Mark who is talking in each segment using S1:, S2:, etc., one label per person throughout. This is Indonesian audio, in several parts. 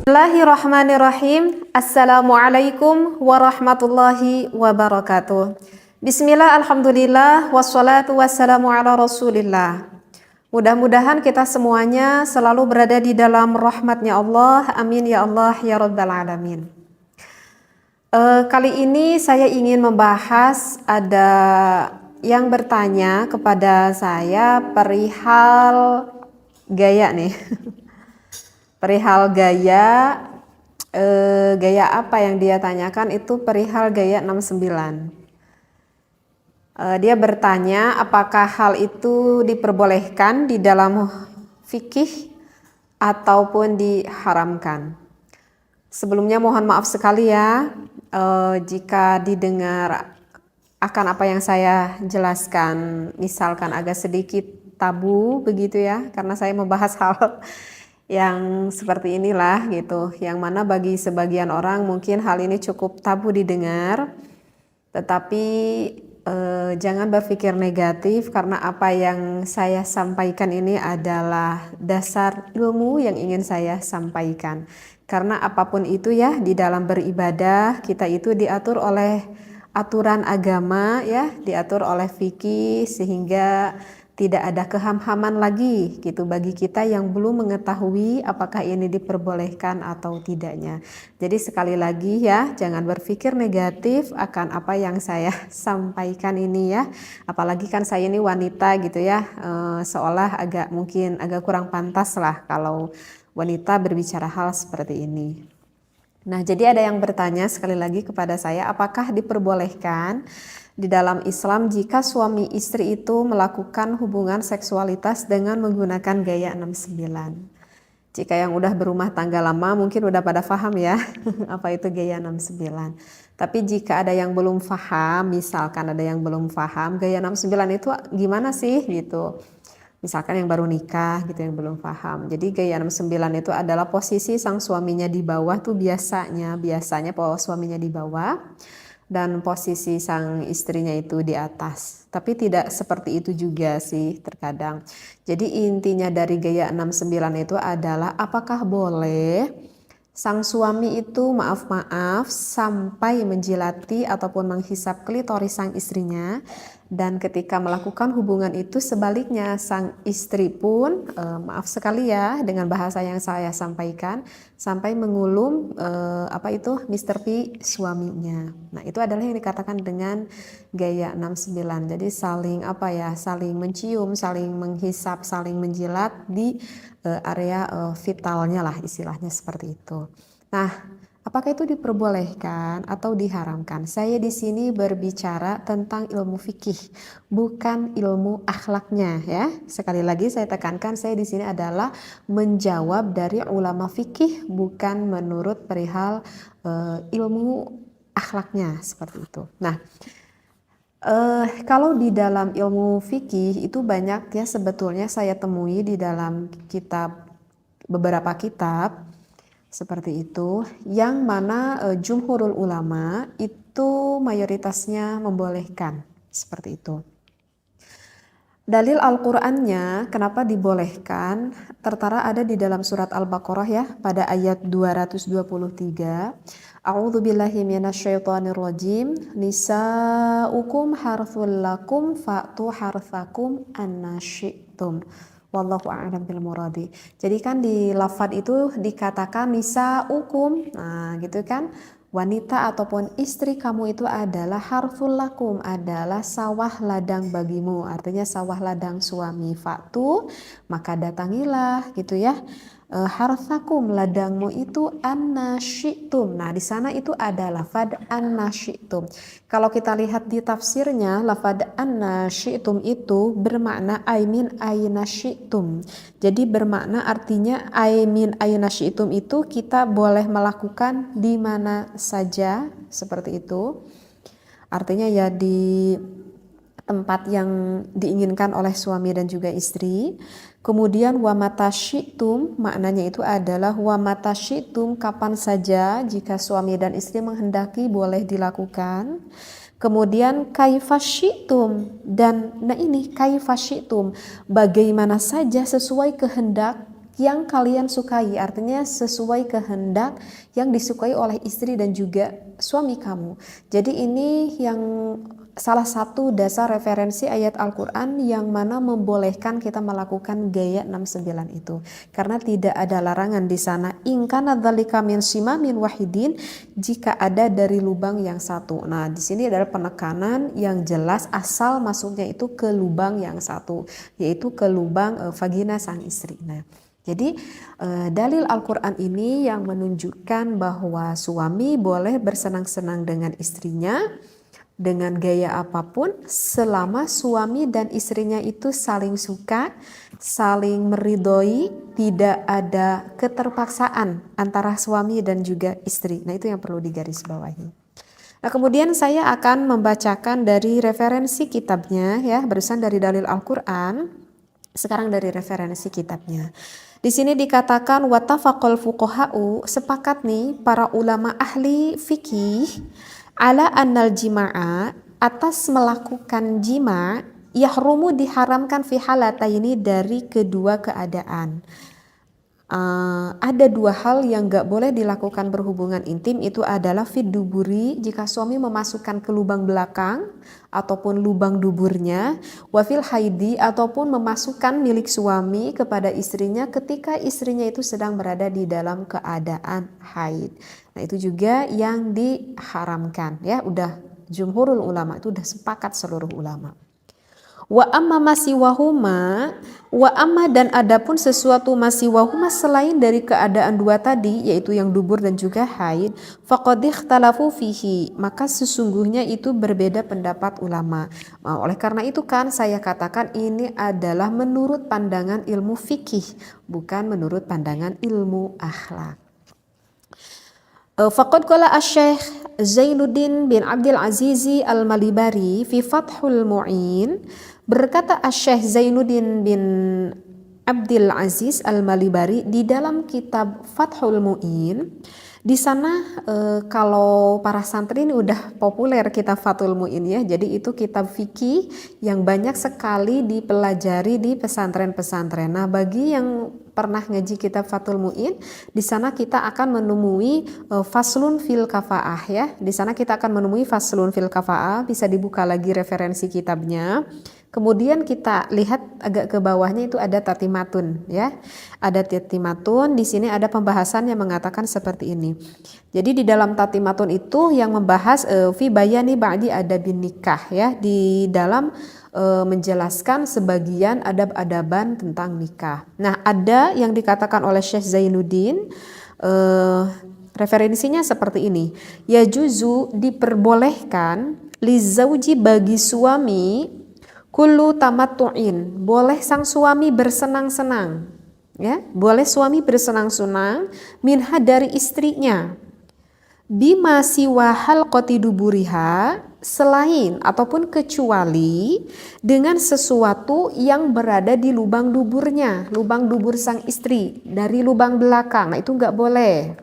S1: Bismillahirrahmanirrahim. Assalamualaikum warahmatullahi wabarakatuh. Bismillah, alhamdulillah, wassalatu wassalamu ala rasulillah. Mudah-mudahan kita semuanya selalu berada di dalam rahmatnya Allah. Amin ya Allah ya rabbal alamin. Kali ini saya ingin membahas, ada yang bertanya kepada saya perihal gaya nih. Perihal gaya, gaya apa yang dia tanyakan itu perihal gaya 69. Dia bertanya apakah hal itu diperbolehkan di dalam fikih ataupun diharamkan. Sebelumnya mohon maaf sekali ya jika didengar akan apa yang saya jelaskan misalkan agak sedikit tabu begitu ya, karena saya membahas hal yang seperti inilah gitu, yang mana bagi sebagian orang mungkin hal ini cukup tabu didengar, tetapi jangan berpikir negatif karena apa yang saya sampaikan ini adalah dasar ilmu yang ingin saya sampaikan. Karena apapun itu ya, di dalam beribadah kita itu diatur oleh aturan agama ya, diatur oleh fikih, sehingga tidak ada kehamhaman lagi gitu bagi kita yang belum mengetahui apakah ini diperbolehkan atau tidaknya. Jadi sekali lagi ya, jangan berpikir negatif akan apa yang saya sampaikan ini ya. Apalagi kan saya ini wanita gitu ya, seolah mungkin agak kurang pantas lah kalau wanita berbicara hal seperti ini. Nah, jadi ada yang bertanya sekali lagi kepada saya, apakah diperbolehkan di dalam Islam jika suami istri itu melakukan hubungan seksualitas dengan menggunakan gaya 69. Jika yang udah berumah tangga lama mungkin udah pada paham ya apa itu gaya 69. Tapi jika ada yang belum paham, misalkan ada yang belum paham gaya 69 itu gimana sih gitu. Misalkan yang baru nikah gitu yang belum paham. Jadi gaya 69 itu adalah posisi sang suaminya di bawah tuh biasanya suaminya di bawah dan posisi sang istrinya itu di atas. Tapi tidak seperti itu juga sih terkadang. Jadi intinya dari gaya 69 itu adalah apakah boleh sang suami itu maaf sampai menjilati ataupun menghisap klitoris sang istrinya, dan ketika melakukan hubungan itu sebaliknya sang istri pun maaf sekali ya dengan bahasa yang saya sampaikan sampai mengulum Mr. P suaminya. Nah, itu adalah yang dikatakan dengan gaya 69. Jadi saling saling mencium, saling menghisap, saling menjilat di area vitalnya lah istilahnya seperti itu. Nah, apakah itu diperbolehkan atau diharamkan? Saya di sini berbicara tentang ilmu fikih, bukan ilmu akhlaknya ya. Sekali lagi saya tekankan, saya di sini adalah menjawab dari ulama fikih, bukan menurut perihal ilmu akhlaknya seperti itu. Nah, kalau di dalam ilmu fikih itu banyak ya sebetulnya saya temui di dalam beberapa kitab seperti itu, yang mana jumhurul ulama itu mayoritasnya membolehkan seperti itu. Dalil Al-Qur'annya kenapa dibolehkan tertera ada di dalam surat Al-Baqarah ya, pada ayat 223. A'udzu billahi minasyaitonir rajim. Nisa'ukum harthul lakum fa'tu harthakum annasyi'tum. Wallahu a'lam bil muradi. Jadi kan di lafaz itu dikatakan nisa'ukum. Nah, gitu kan? Wanita ataupun istri kamu itu adalah harthul lakum, adalah sawah ladang bagimu, artinya sawah ladang suami. Faktu, maka datangilah gitu ya. Harthakum, ladangmu itu annasyi'tum. Nah, di sana itu ada lafaz annasyi'tum. Kalau kita lihat di tafsirnya, lafaz annasyi'tum itu bermakna aimin ainasyi'tum. Jadi bermakna artinya aimin ainasyi'tum itu kita boleh melakukan di mana saja seperti itu. Artinya ya di tempat yang diinginkan oleh suami dan juga istri. Kemudian wa mata syi'tum, maknanya itu adalah wa mata syi'tum, kapan saja jika suami dan istri menghendaki boleh dilakukan. Kemudian kaifa syi'tum, dan nah ini kaifa syi'tum, bagaimana saja sesuai kehendak yang kalian sukai, artinya sesuai kehendak yang disukai oleh istri dan juga suami kamu. Jadi ini yang salah satu dasar referensi ayat Al-Quran yang mana membolehkan kita melakukan gaya 69 itu, karena tidak ada larangan di sana. In kana dzalika min simamin wahidin, jika ada dari lubang yang satu. Nah, di sini adalah penekanan yang jelas asal masuknya itu ke lubang yang satu, yaitu ke lubang vagina sang istri. Nah, jadi dalil Al-Quran ini yang menunjukkan bahwa suami boleh bersenang-senang dengan istrinya dengan gaya apapun selama suami dan istrinya itu saling suka, saling meridhoi, tidak ada keterpaksaan antara suami dan juga istri. Nah, itu yang perlu digarisbawahi. Nah, kemudian saya akan membacakan dari referensi kitabnya ya, barusan dari dalil Al-Quran, sekarang dari referensi kitabnya. Di sini dikatakan wattafaqal fuqaha'u, sepakat nih para ulama ahli fikih ala annal jima'a, atas melakukan jima, yahrumu diharamkan fi halataini, dari kedua keadaan. Ada dua hal yang gak boleh dilakukan berhubungan intim, itu adalah fid duburi, jika suami memasukkan ke lubang belakang ataupun lubang duburnya, wafil haidi, ataupun memasukkan milik suami kepada istrinya ketika istrinya itu sedang berada di dalam keadaan haid. Nah, itu juga yang diharamkan ya, udah jumhurul ulama, itu udah sepakat seluruh ulama. Wa amma masiwahuma, wa amma dan adapun sesuatu masiwahuma selain dari keadaan dua tadi, yaitu yang dubur dan juga haid, faqad ikhtalafu fihi, maka sesungguhnya itu berbeda pendapat ulama. Oleh karena itu kan saya katakan ini adalah menurut pandangan ilmu fikih, bukan menurut pandangan ilmu akhlak. Faqad qala asy-Syaikh Zainuddin bin Abdul Aziz Al-Malibari fi Fathul Mu'in, berkata asy-Syaikh Zainuddin bin Abdul Aziz Al-Malibari di dalam kitab Fathul Mu'in. Di sana kalau para santri ini udah populer kitab Fathul Mu'in ya. Jadi itu kitab fikih yang banyak sekali dipelajari di pesantren-pesantren. Nah, bagi yang pernah ngaji kitab Fathul Mu'in, di sana kita akan menemui faslun fil kafa'ah ya. Di sana kita akan menemui faslun fil kafa'ah, bisa dibuka lagi referensi kitabnya. Kemudian kita lihat agak ke bawahnya itu ada tatimatun ya. Ada tatimatun, di sini ada pembahasan yang mengatakan seperti ini. Jadi di dalam tatimatun itu yang membahas fi bayani ba'di adabin nikah ya, di dalam menjelaskan sebagian adab-adaban tentang nikah. Nah, ada yang dikatakan oleh Syekh Zainuddin, referensinya seperti ini. Ya juzu, diperbolehkan lizauji, bagi suami, kullu tamattu'in, boleh sang suami bersenang-senang ya, boleh suami bersenang-senang minha, dari istrinya, bima siwa halqati duburiha, selain ataupun kecuali dengan sesuatu yang berada di lubang duburnya, lubang dubur sang istri, dari lubang belakang. Nah, itu nggak boleh.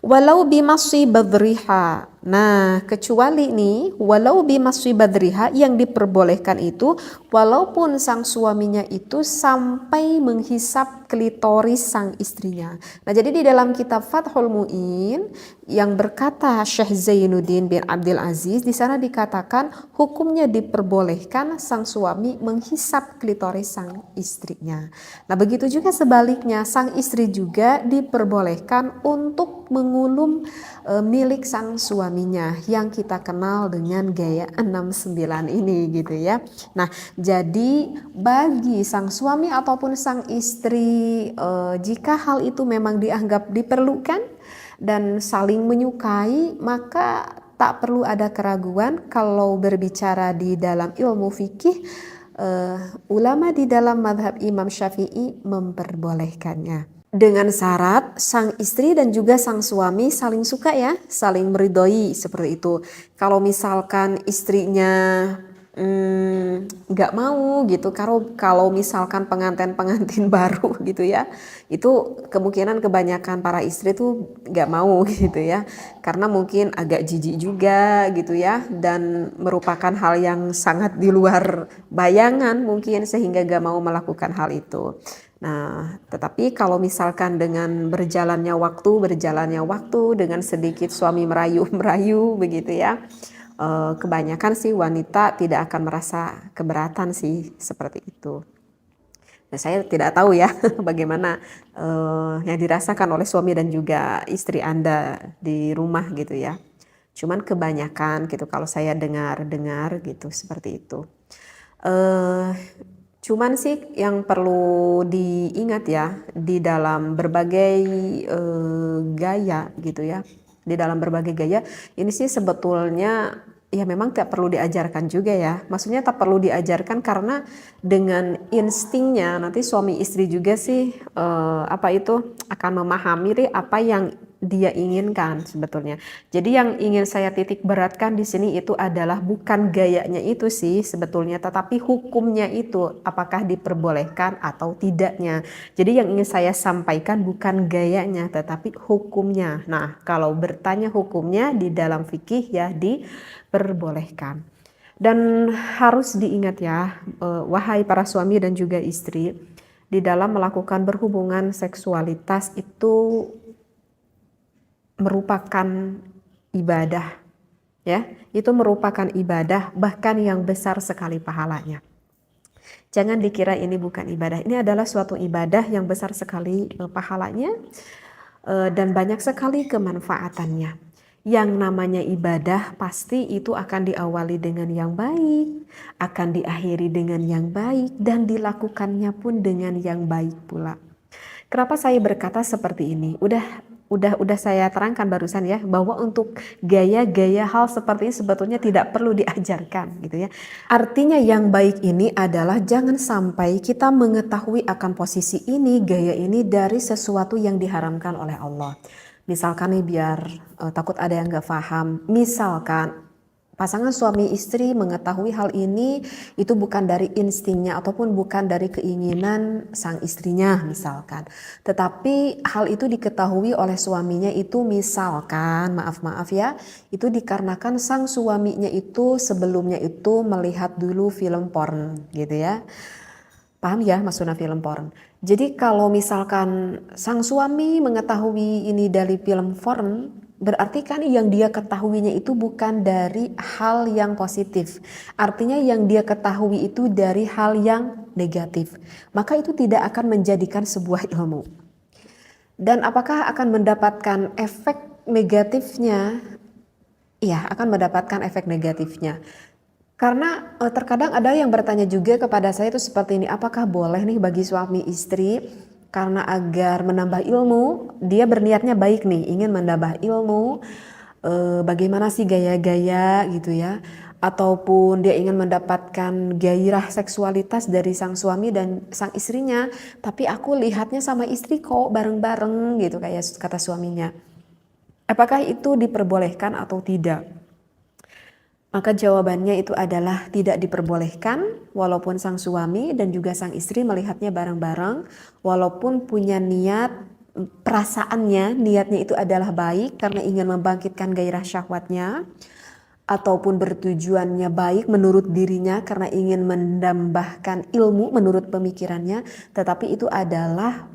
S1: Walau bimasyi badriha, nah kecuali nih walau bimasyi badriha, yang diperbolehkan itu walaupun sang suaminya itu sampai menghisap klitoris sang istrinya. Nah, jadi di dalam kitab Fathul Mu'in yang berkata Syekh Zainuddin bin Abdul Aziz, di sana dikatakan hukumnya diperbolehkan sang suami menghisap klitoris sang istrinya. Nah, begitu juga sebaliknya, sang istri juga diperbolehkan untuk mengulum milik sang suaminya yang kita kenal dengan gaya 69 ini gitu ya. Nah, jadi bagi sang suami ataupun sang istri, jika hal itu memang dianggap diperlukan dan saling menyukai, maka tak perlu ada keraguan kalau berbicara di dalam ilmu fikih, ulama di dalam mazhab Imam Syafi'i memperbolehkannya. Dengan syarat sang istri dan juga sang suami saling suka ya, saling meridhoi seperti itu. Kalau misalkan istrinya nggak mau gitu, kalau misalkan pengantin baru gitu ya, itu kemungkinan kebanyakan para istri tuh nggak mau gitu ya, karena mungkin agak jijik juga gitu ya, dan merupakan hal yang sangat di luar bayangan mungkin, sehingga nggak mau melakukan hal itu. Nah, tetapi kalau misalkan dengan berjalannya waktu dengan sedikit suami merayu-merayu begitu ya, kebanyakan sih wanita tidak akan merasa keberatan sih seperti itu. Nah, saya tidak tahu ya bagaimana yang dirasakan oleh suami dan juga istri Anda di rumah gitu ya. Cuman kebanyakan gitu kalau saya dengar gitu seperti itu. Eh, Cuman sih yang perlu diingat ya di dalam berbagai gaya gitu ya. Di dalam berbagai gaya ini sih sebetulnya ya memang tidak perlu diajarkan juga ya. Maksudnya tak perlu diajarkan karena dengan instingnya nanti suami istri juga sih apa itu akan memahami deh apa yang dia inginkan sebetulnya. Jadi yang ingin saya titik beratkan di sini itu adalah bukan gayanya itu sih sebetulnya, tetapi hukumnya itu apakah diperbolehkan atau tidaknya. Jadi yang ingin saya sampaikan bukan gayanya, tetapi hukumnya. Nah, kalau bertanya hukumnya di dalam fikih ya diperbolehkan. Dan harus diingat ya, wahai para suami dan juga istri, di dalam melakukan berhubungan seksualitas itu merupakan ibadah ya, itu merupakan ibadah bahkan yang besar sekali pahalanya. Jangan dikira ini bukan ibadah, ini adalah suatu ibadah yang besar sekali pahalanya dan banyak sekali kemanfaatannya. Yang namanya ibadah pasti itu akan diawali dengan yang baik, akan diakhiri dengan yang baik dan dilakukannya pun dengan yang baik pula. Kenapa saya berkata seperti ini? Udah saya terangkan barusan ya, bahwa untuk gaya-gaya hal seperti ini sebetulnya tidak perlu diajarkan gitu ya. Artinya yang baik ini adalah jangan sampai kita mengetahui akan posisi ini, gaya ini dari sesuatu yang diharamkan oleh Allah. Misalkan nih biar takut ada yang gak paham, misalkan pasangan suami istri mengetahui hal ini itu bukan dari instingnya ataupun bukan dari keinginan sang istrinya misalkan. Tetapi hal itu diketahui oleh suaminya itu misalkan, maaf ya, itu dikarenakan sang suaminya itu sebelumnya itu melihat dulu film porn gitu ya. Paham ya maksudnya film porn. Jadi kalau misalkan sang suami mengetahui ini dari film porn, berarti kan yang dia ketahuinya itu bukan dari hal yang positif. Artinya yang dia ketahui itu dari hal yang negatif. Maka itu tidak akan menjadikan sebuah ilmu. Dan apakah akan mendapatkan efek negatifnya? Iya, akan mendapatkan efek negatifnya. Karena terkadang ada yang bertanya juga kepada saya itu seperti ini, apakah boleh nih bagi suami istri karena agar menambah ilmu, dia berniatnya baik nih, ingin menambah ilmu, bagaimana sih gaya-gaya gitu ya, ataupun dia ingin mendapatkan gairah seksualitas dari sang suami dan sang istrinya, tapi aku lihatnya sama istri kok bareng-bareng gitu kayak kata suaminya. Apakah itu diperbolehkan atau tidak? Maka jawabannya itu adalah tidak diperbolehkan walaupun sang suami dan juga sang istri melihatnya bareng-bareng, walaupun punya niat, perasaannya niatnya itu adalah baik karena ingin membangkitkan gairah syahwatnya, ataupun bertujuannya baik menurut dirinya karena ingin menambahkan ilmu menurut pemikirannya, tetapi itu adalah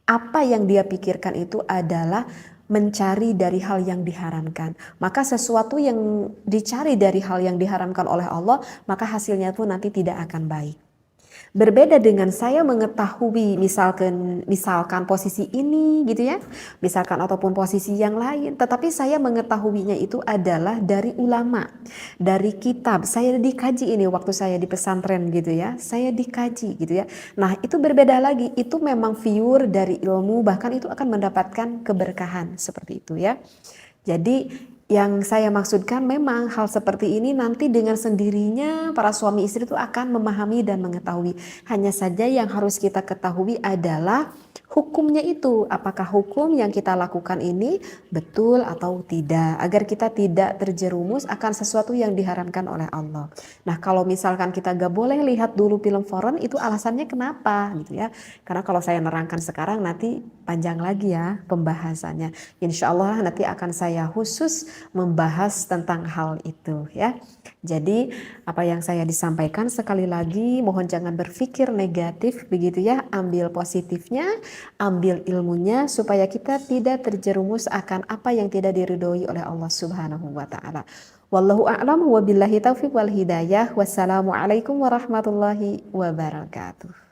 S1: apa yang dia pikirkan itu adalah mencari dari hal yang diharamkan. Maka sesuatu yang dicari dari hal yang diharamkan oleh Allah, maka hasilnya pun nanti tidak akan baik. Berbeda dengan saya mengetahui misalkan posisi ini gitu ya, misalkan ataupun posisi yang lain, tetapi saya mengetahuinya itu adalah dari ulama, dari kitab. Saya dikaji ini waktu saya di pesantren gitu ya, saya dikaji gitu ya. Nah itu berbeda lagi, itu memang pure dari ilmu, bahkan itu akan mendapatkan keberkahan seperti itu ya. Jadi yang saya maksudkan memang hal seperti ini nanti dengan sendirinya para suami istri itu akan memahami dan mengetahui. Hanya saja yang harus kita ketahui adalah hukumnya itu. Apakah hukum yang kita lakukan ini betul atau tidak. Agar kita tidak terjerumus akan sesuatu yang diharamkan oleh Allah. Nah kalau misalkan kita gak boleh lihat dulu film foreign itu alasannya kenapa gitu ya. Karena kalau saya nerangkan sekarang nanti panjang lagi ya pembahasannya. Insya Allah nanti akan saya khusus membahas tentang hal itu ya. Jadi apa yang saya disampaikan sekali lagi, mohon jangan berpikir negatif begitu ya, ambil positifnya, ambil ilmunya supaya kita tidak terjerumus akan apa yang tidak diridhoi oleh Allah Subhanahu wa taala. Wallahu a'lam wa billahi taufiq wal hidayah. Wassalamualaikum warahmatullahi wabarakatuh.